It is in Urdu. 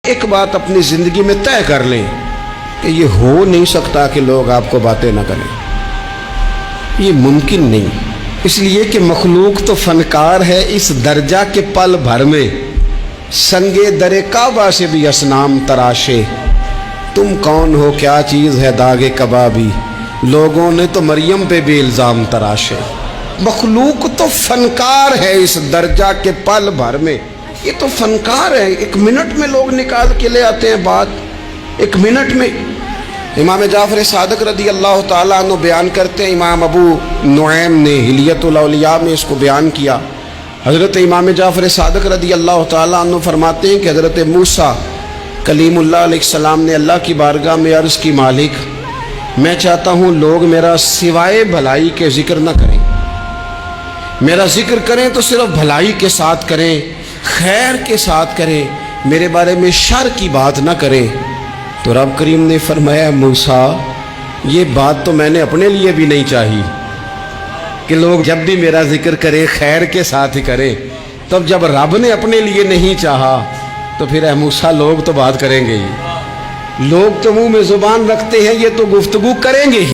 ایک بات اپنی زندگی میں طے کر لیں کہ یہ ہو نہیں سکتا کہ لوگ آپ کو باتیں نہ کریں، یہ ممکن نہیں، اس لیے کہ مخلوق تو فنکار ہے اس درجہ کے پل بھر میں سنگے در کعبہ سے بھی اصنام تراشے۔ تم کون ہو، کیا چیز ہے داغ کبابی، لوگوں نے تو مریم پہ بھی الزام تراشے۔ مخلوق تو فنکار ہے اس درجہ کے پل بھر میں، یہ تو فنکار ہے، ایک منٹ میں لوگ نکال کے لے آتے ہیں بات، ایک منٹ میں۔ امام جعفر صادق رضی اللہ تعالیٰ عنہ بیان کرتے ہیں، امام ابو نعیم نے حلیۃ الاولیاء میں اس کو بیان کیا۔ حضرت امام جعفر صادق رضی اللہ تعالیٰ عنہ فرماتے ہیں کہ حضرت موسیٰ کلیم اللہ علیہ السلام نے اللہ کی بارگاہ میں عرض کی، مالک میں چاہتا ہوں لوگ میرا سوائے بھلائی کے ذکر نہ کریں، میرا ذکر کریں تو صرف بھلائی کے ساتھ کریں، خیر کے ساتھ کریں، میرے بارے میں شر کی بات نہ کریں۔ تو رب کریم نے فرمایا، موسیٰ یہ بات تو میں نے اپنے لیے بھی نہیں چاہی کہ لوگ جب بھی میرا ذکر کریں خیر کے ساتھ ہی کریں، تب جب رب نے اپنے لیے نہیں چاہا تو پھر اے موسیٰ لوگ تو بات کریں گے ہی، لوگ تو منہ میں زبان رکھتے ہیں، یہ تو گفتگو کریں گے ہی۔